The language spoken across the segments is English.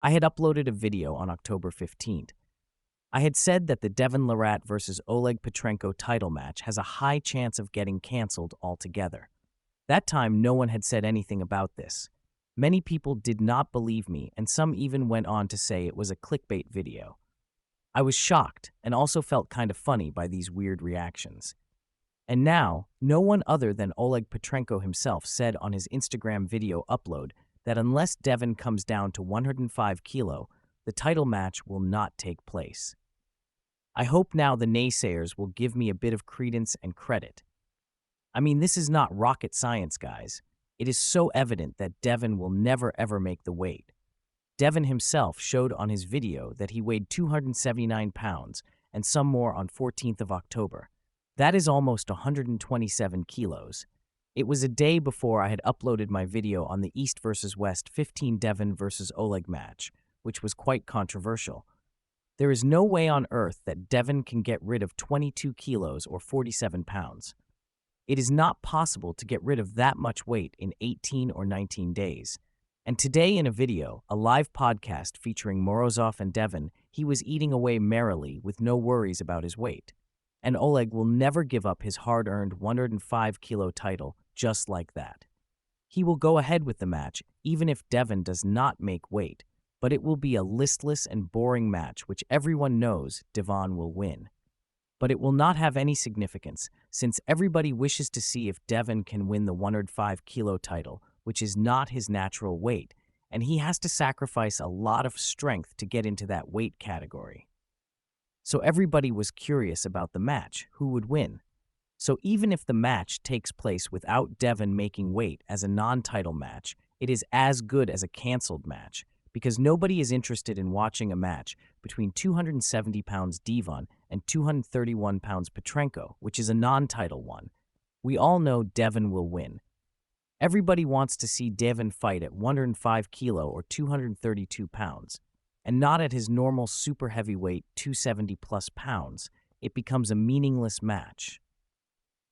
I had uploaded a video on October 15th. I had said that the Devon Larratt versus Oleg Petrenko title match has a high chance of getting canceled altogether. That time, no one had said anything about this. Many people did not believe me, and some even went on to say it was a clickbait video. I was shocked and also felt kind of funny by these weird reactions. And now, no one other than Oleg Petrenko himself said on his Instagram video upload that unless Devon comes down to 105 kilo, the title match will not take place. I hope now the naysayers will give me a bit of credence and credit. I mean, this is not rocket science, guys. It is so evident that Devon will never ever make the weight. Devon himself showed on his video that he weighed 279 pounds and some more on 14th of October. That is almost 127 kilos. It was a day before I had uploaded my video on the East vs. West 15 Devon vs. Oleg match, which was quite controversial. There is no way on earth that Devon can get rid of 22 kilos or 47 pounds. It is not possible to get rid of that much weight in 18 or 19 days. And today in a video, a live podcast featuring Morozov and Devon, he was eating away merrily with no worries about his weight. And Oleg will never give up his hard-earned 105-kilo title just like that. He will go ahead with the match even if Devon does not make weight, but it will be a listless and boring match which everyone knows Devon will win. But it will not have any significance since everybody wishes to see if Devon can win the 105-kilo title, which is not his natural weight, and he has to sacrifice a lot of strength to get into that weight category. So everybody was curious about the match, who would win. So even if the match takes place without Devon making weight as a non-title match, it is as good as a canceled match, because nobody is interested in watching a match between 270 pounds Devon and 231 pounds Petrenko, which is a non-title one. We all know Devon will win. Everybody wants to see Devon fight at 105 kilo or 232 pounds, and not at his normal super heavyweight 270 plus pounds. It becomes a meaningless match.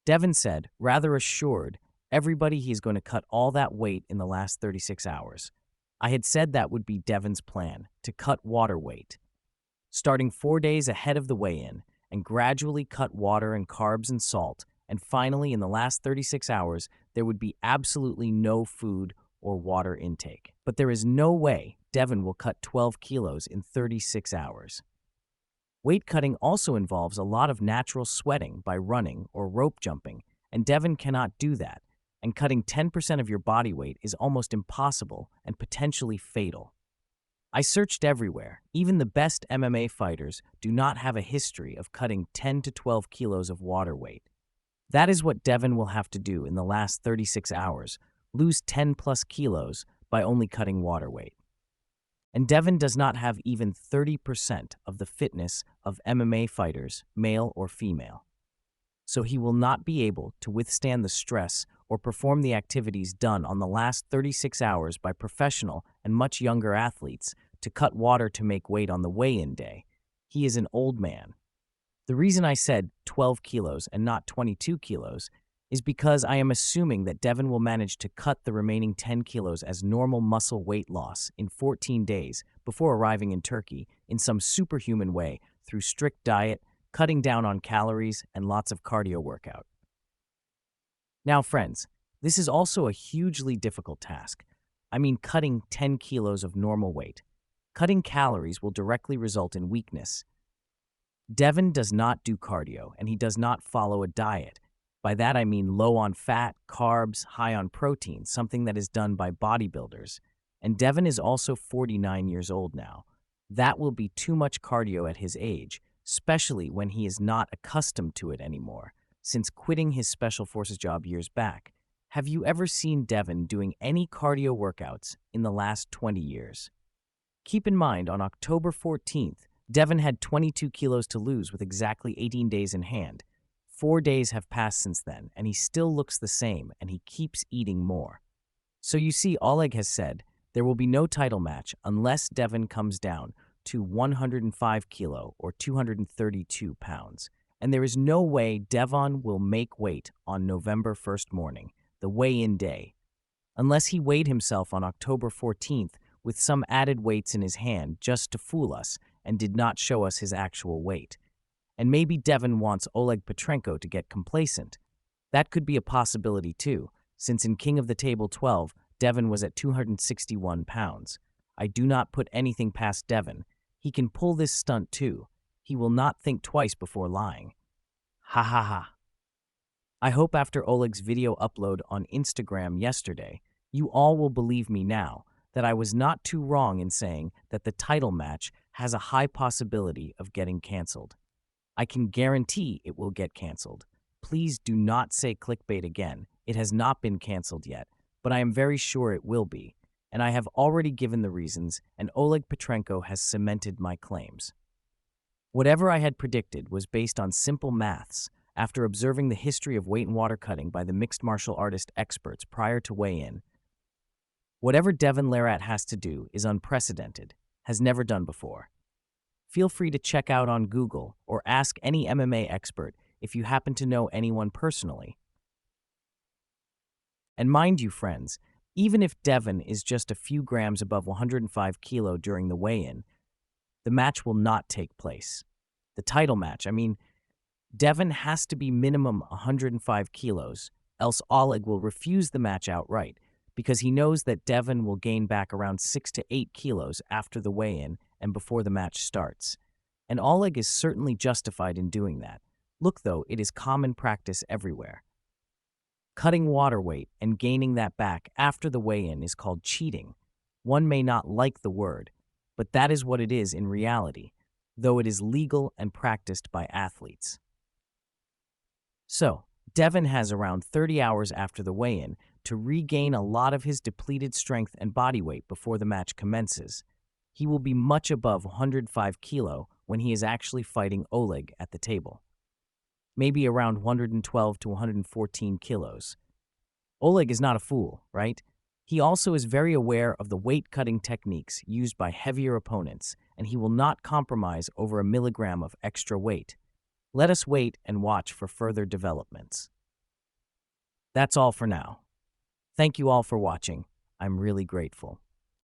Devon said, rather assured, everybody he's going to cut all that weight in the last 36 hours. I had said that would be Devon's plan, to cut water weight. Starting 4 days ahead of the weigh-in, and gradually cut water and carbs and salt, and finally in the last 36 hours, there would be absolutely no food or water intake. But there is no way Devon will cut 12 kilos in 36 hours. Weight cutting also involves a lot of natural sweating by running or rope jumping, and Devon cannot do that. And cutting 10% of your body weight is almost impossible and potentially fatal. I searched everywhere. Even the best MMA fighters do not have a history of cutting 10 to 12 kilos of water weight. That is what Devon will have to do in the last 36 hours, lose 10 plus kilos by only cutting water weight. And Devon does not have even 30% of the fitness of MMA fighters, male or female. So he will not be able to withstand the stress or perform the activities done on the last 36 hours by professional and much younger athletes to cut water to make weight on the weigh-in day. He is an old man. The reason I said 12 kilos and not 22 kilos is because I am assuming that Devon will manage to cut the remaining 10 kilos as normal muscle weight loss in 14 days before arriving in Turkey in some superhuman way through strict diet, cutting down on calories, and lots of cardio workout. Now, friends, this is also a hugely difficult task. I mean, cutting 10 kilos of normal weight. Cutting calories will directly result in weakness. Devon does not do cardio, and he does not follow a diet. By that I mean low on fat, carbs, high on protein, something that is done by bodybuilders. And Devon is also 49 years old now. That will be too much cardio at his age, especially when he is not accustomed to it anymore, since quitting his Special Forces job years back. Have you ever seen Devon doing any cardio workouts in the last 20 years? Keep in mind, on October 14th, Devon had 22 kilos to lose with exactly 18 days in hand. 4 days have passed since then, and he still looks the same, and he keeps eating more. So you see, Oleg has said there will be no title match unless Devon comes down to 105 kilo or 232 pounds. And there is no way Devon will make weight on November 1st morning, the weigh-in day. Unless he weighed himself on October 14th with some added weights in his hand just to fool us and did not show us his actual weight. And maybe Devon wants Oleg Petrenko to get complacent. That could be a possibility too, since in King of the Table 12, Devon was at 261 pounds. I do not put anything past Devon. He can pull this stunt too. He will not think twice before lying. Ha ha ha. I hope after Oleg's video upload on Instagram yesterday, you all will believe me now that I was not too wrong in saying that the title match has a high possibility of getting canceled. I can guarantee it will get canceled. Please do not say clickbait again. It has not been canceled yet, but I am very sure it will be, and I have already given the reasons, and Oleg Petrenko has cemented my claims. Whatever I had predicted was based on simple maths after observing the history of weight and water cutting by the mixed martial artist experts prior to weigh-in. Whatever Devon Larratt has to do is unprecedented, has never done before. Feel free to check out on Google or ask any MMA expert if you happen to know anyone personally. And mind you, friends, even if Devon is just a few grams above 105 kilo during the weigh-in, the match will not take place. The title match, Devon has to be minimum 105 kilos, else Oleg will refuse the match outright, because he knows that Devon will gain back around 6 to 8 kilos after the weigh-in and before the match starts. And Oleg is certainly justified in doing that. Look, though, it is common practice everywhere. Cutting water weight and gaining that back after the weigh-in is called cheating. One may not like the word, but that is what it is in reality, though it is legal and practiced by athletes. So, Devon has around 30 hours after the weigh-in to regain a lot of his depleted strength and body weight before the match commences. He will be much above 105 kilo when he is actually fighting Oleg at the table. Maybe around 112 to 114 kilos. Oleg is not a fool, right? He also is very aware of the weight-cutting techniques used by heavier opponents, and he will not compromise over a milligram of extra weight. Let us wait and watch for further developments. That's all for now. Thank you all for watching. I'm really grateful.